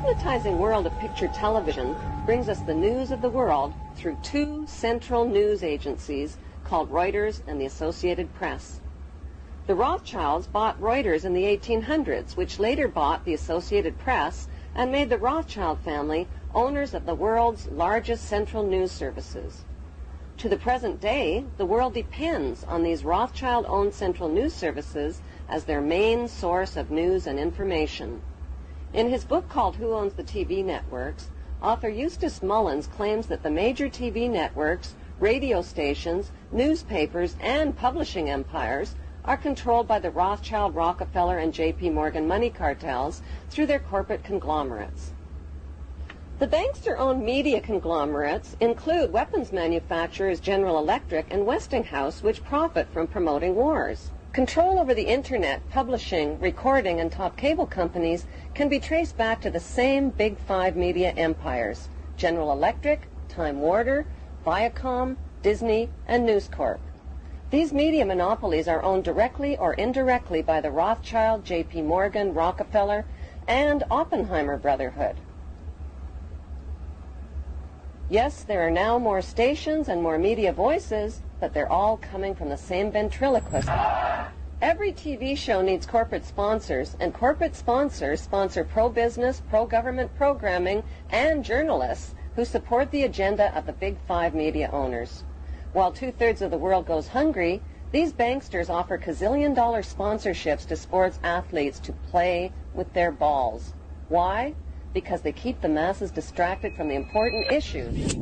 hypnotizing world of picture television brings us the news of the world through two central news agencies called Reuters and the Associated Press. The Rothschilds bought Reuters in the 1800s, which later bought the Associated Press and made the Rothschild family owners of the world's largest central news services. To the present day, the world depends on these Rothschild-owned central news services as their main source of news and information. In his book called Who Owns the TV Networks, author Eustace Mullins claims that the major TV networks, radio stations, newspapers, and publishing empires are controlled by the Rothschild, Rockefeller, and J.P. Morgan money cartels through their corporate conglomerates. The bankster-owned media conglomerates include weapons manufacturers General Electric and Westinghouse, which profit from promoting wars. Control over the Internet, publishing, recording, and top cable companies can be traced back to the same Big Five media empires: General Electric, Time Warner, Viacom, Disney, and News Corp. These media monopolies are owned directly or indirectly by the Rothschild, J.P. Morgan, Rockefeller, and Oppenheimer Brotherhood. Yes, there are now more stations and more media voices, but they're all coming from the same ventriloquist. Every TV show needs corporate sponsors, and corporate sponsors sponsor pro-business, pro-government programming, and journalists who support the agenda of the Big Five media owners. While two-thirds of the world goes hungry, these banksters offer gazillion-dollar sponsorships to sports athletes to play with their balls. Why? Because they keep the masses distracted from the important issues.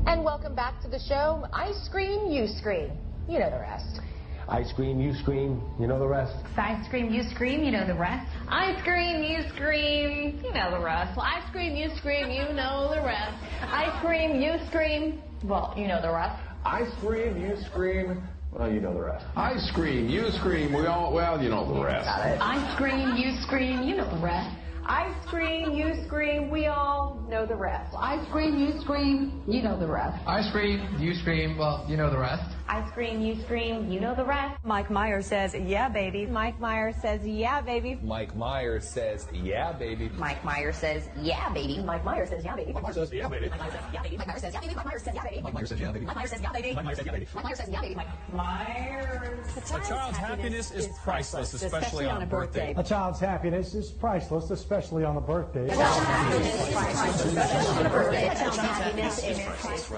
And welcome back to the show. I scream, you scream. You know the rest. I scream, you scream, you know the rest. I scream, you scream, you know the rest. I scream, you scream, you know the rest. I scream, you scream, you know the rest. I scream, you scream, well, you know the rest. I scream, you scream, well, you know the rest. I scream, you scream, we all, well, you know the rest. Got it. I scream, you scream, you know the rest. I scream, you scream, we all know the rest. I scream, you scream, you know the rest. I scream, you scream, well, you know the rest. I scream, you scream, you know the rest. Mike Myers says, yeah, baby. Mike Myers says, yeah, baby. Mike Myers says, yeah, baby. Mike Myers says, yeah, baby. Mike Myers says, yeah, baby. Mike Myers says, yeah, baby. Mike Myers says, yeah, baby. Mike Myers says, yeah, baby. Mike Myers says, yeah, baby. Mike Myers says, yeah, baby. Mike Myers says, yeah, baby. Mike Myers says, yeah, baby. Mike Myers. A child's happiness is priceless, especially on a birthday. A child's happiness is priceless, especially on a birthday. A child's happiness is priceless, especially on a birthday. A child's happiness is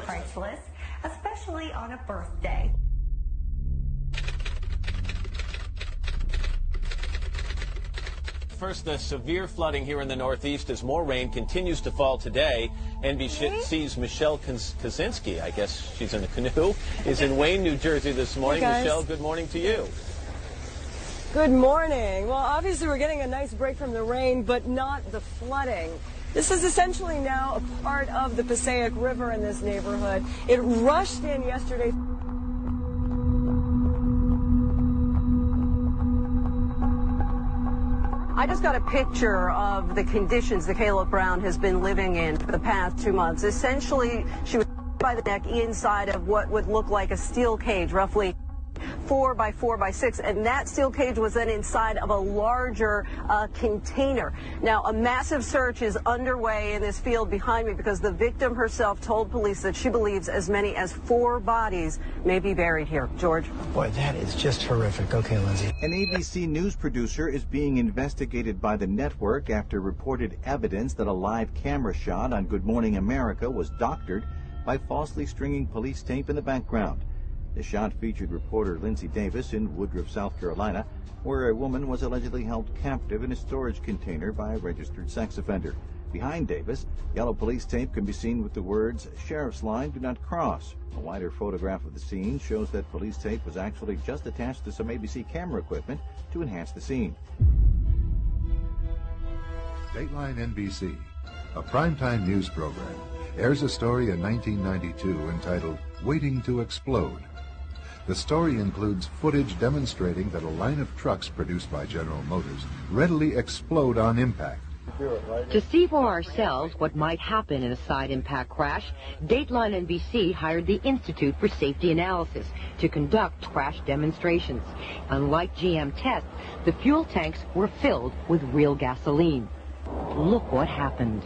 Priceless, especially on a birthday. First, the severe flooding here in the Northeast as more rain continues to fall today. NBC's Michelle Kaczynski, I guess she's in a canoe, is in Wayne, New Jersey this morning. Hey, Michelle, good morning to you. Good morning. Well, obviously we're getting a nice break from the rain, but not the flooding. This is essentially now a part of the Passaic River in this neighborhood. It rushed in yesterday. I just got a picture of the conditions that Caleb Brown has been living in for the past 2 months. Essentially, she was by the neck inside of what would look like a steel cage, roughly 4 by 4 by 6, and that steel cage was then inside of a larger container. Now, a massive search is underway in this field behind me because the victim herself told police that she believes as many as 4 bodies may be buried here. George? Boy, that is just horrific. Okay, Lindsay. An ABC News producer is being investigated by the network after reported evidence that a live camera shot on Good Morning America was doctored by falsely stringing police tape in the background. The shot featured reporter Lindsay Davis in Woodruff, South Carolina, where a woman was allegedly held captive in a storage container by a registered sex offender. Behind Davis, yellow police tape can be seen with the words, "Sheriff's Line, do not cross." A wider photograph of the scene shows that police tape was actually just attached to some ABC camera equipment to enhance the scene. Dateline NBC, a primetime news program, airs a story in 1992 entitled Waiting to Explode. The story includes footage demonstrating that a line of trucks produced by General Motors readily explode on impact. To see for ourselves what might happen in a side impact crash, Dateline NBC hired the Institute for Safety Analysis to conduct crash demonstrations. Unlike GM tests, the fuel tanks were filled with real gasoline. Look what happened.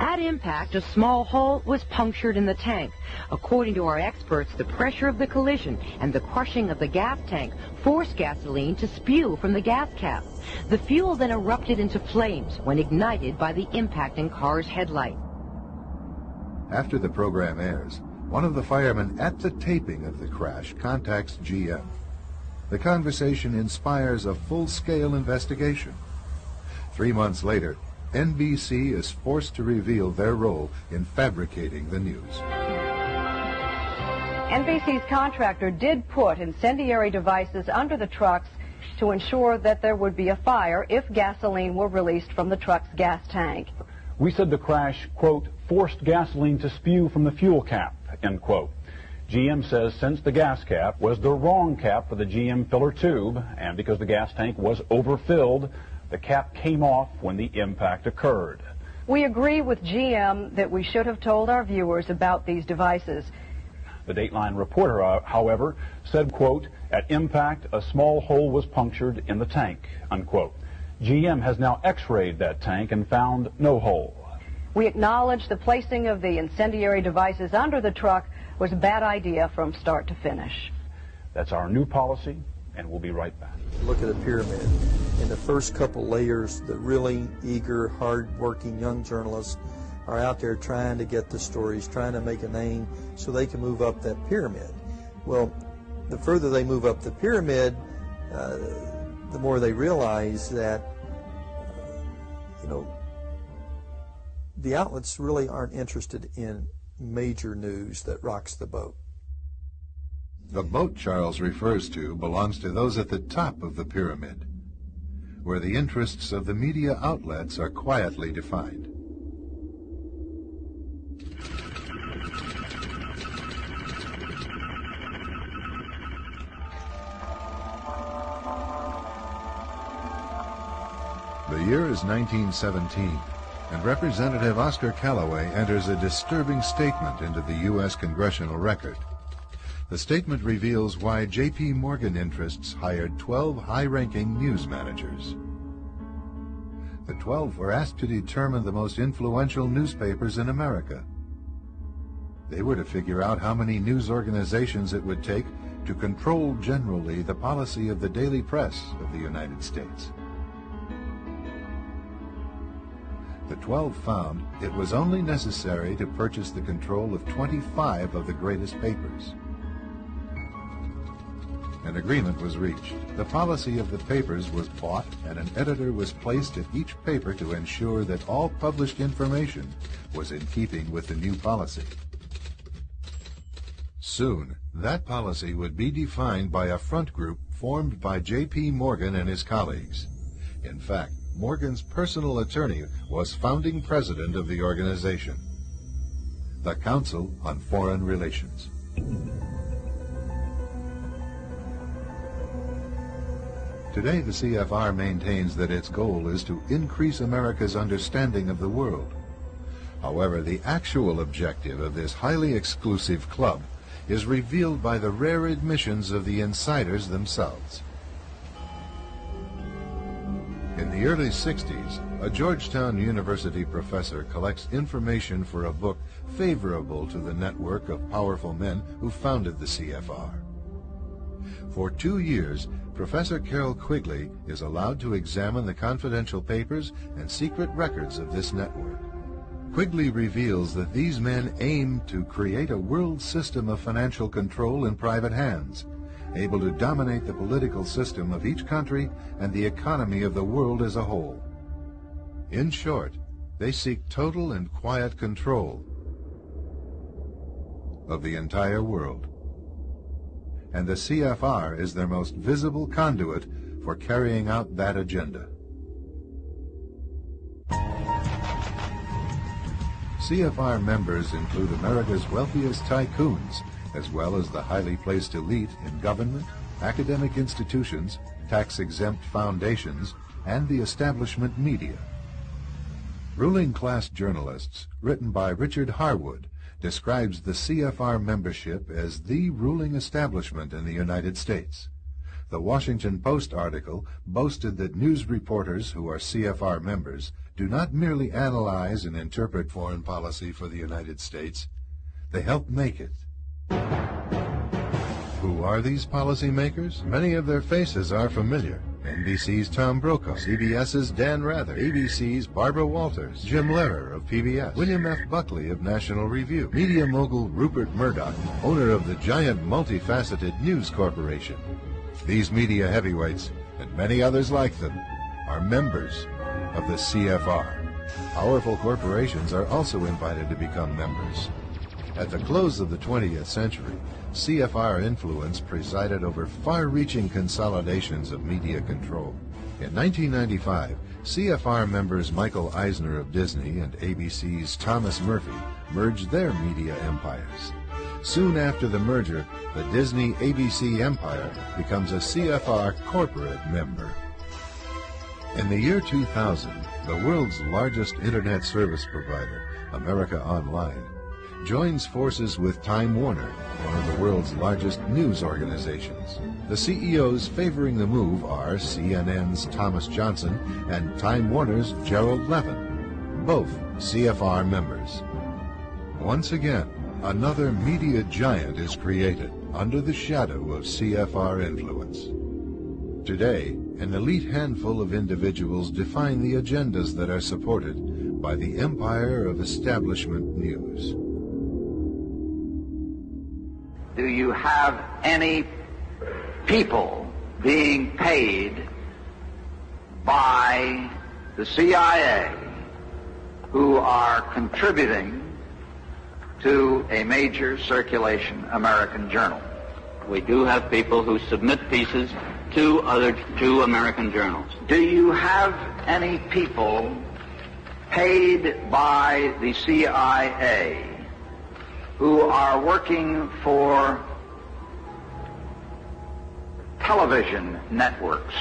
At impact, a small hole was punctured in the tank. According to our experts, the pressure of the collision and the crushing of the gas tank forced gasoline to spew from the gas cap. The fuel then erupted into flames when ignited by the impacting car's headlight. After the program airs, one of the firemen at the taping of the crash contacts GM. The conversation inspires a full-scale investigation. 3 months later, NBC is forced to reveal their role in fabricating the news. NBC's contractor did put incendiary devices under the trucks to ensure that there would be a fire if gasoline were released from the truck's gas tank. We said the crash, quote, forced gasoline to spew from the fuel cap, end quote. GM says since the gas cap was the wrong cap for the GM filler tube, and because the gas tank was overfilled, the cap came off when the impact occurred. We agree with GM that we should have told our viewers about these devices. The Dateline reporter, however, said, quote, at impact, a small hole was punctured in the tank, unquote. GM has now x-rayed that tank and found no hole. We acknowledge the placing of the incendiary devices under the truck was a bad idea from start to finish. That's our new policy, and we'll be right back. Look at a pyramid. In the first couple layers, the really eager, hard-working young journalists are out there trying to get the stories, trying to make a name so they can move up that pyramid. Well, the further they move up the pyramid, the more they realize that, the outlets really aren't interested in major news that rocks the boat. The boat Charles refers to belongs to those at the top of the pyramid, where the interests of the media outlets are quietly defined. The year is 1917, and Representative Oscar Callaway enters a disturbing statement into the U.S. Congressional Record. The statement reveals why J.P. Morgan interests hired 12 high-ranking news managers. The 12 were asked to determine the most influential newspapers in America. They were to figure out how many news organizations it would take to control generally the policy of the daily press of the United States. The 12 found it was only necessary to purchase the control of 25 of the greatest papers. An agreement was reached. The policy of the papers was bought, and an editor was placed at each paper to ensure that all published information was in keeping with the new policy. Soon, that policy would be defined by a front group formed by J.P. Morgan and his colleagues. In fact, Morgan's personal attorney was founding president of the organization, the Council on Foreign Relations. Today, the CFR maintains that its goal is to increase America's understanding of the world. However, the actual objective of this highly exclusive club is revealed by the rare admissions of the insiders themselves. In the early 60s, a Georgetown University professor collects information for a book favorable to the network of powerful men who founded the CFR. For 2 years, Professor Carroll Quigley is allowed to examine the confidential papers and secret records of this network. Quigley reveals that these men aim to create a world system of financial control in private hands, able to dominate the political system of each country and the economy of the world as a whole. In short, they seek total and quiet control of the entire world. And the CFR is their most visible conduit for carrying out that agenda. CFR members include America's wealthiest tycoons, as well as the highly placed elite in government, academic institutions, tax-exempt foundations, and the establishment media. Ruling Class Journalists, written by Richard Harwood, describes the CFR membership as the ruling establishment in the United States. The Washington Post article boasted that news reporters who are CFR members do not merely analyze and interpret foreign policy for the United States, they help make it. Who are these policymakers? Many of their faces are familiar. NBC's Tom Brokaw, CBS's Dan Rather, ABC's Barbara Walters, Jim Lehrer of PBS, William F. Buckley of National Review, media mogul Rupert Murdoch, owner of the giant multifaceted News Corporation. These media heavyweights, and many others like them, are members of the CFR. Powerful corporations are also invited to become members. At the close of the 20th century, CFR influence presided over far-reaching consolidations of media control. In 1995, CFR members Michael Eisner of Disney and ABC's Thomas Murphy merged their media empires. Soon after the merger, the Disney-ABC empire becomes a CFR corporate member. In the year 2000, the world's largest internet service provider, America Online, joins forces with Time Warner, one of the world's largest news organizations. The CEOs favoring the move are CNN's Thomas Johnson and Time Warner's Gerald Levin, both CFR members. Once again, another media giant is created under the shadow of CFR influence. Today, an elite handful of individuals define the agendas that are supported by the empire of establishment news. Do you have any people being paid by the CIA who are contributing to a major circulation American journal? We do have people who submit pieces to two American journals. Do you have any people paid by the CIA who are working for television networks?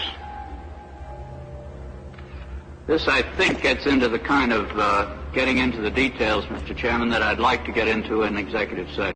This, I think, gets into the kind of getting into the details, Mr. Chairman, that I'd like to get into in executive session.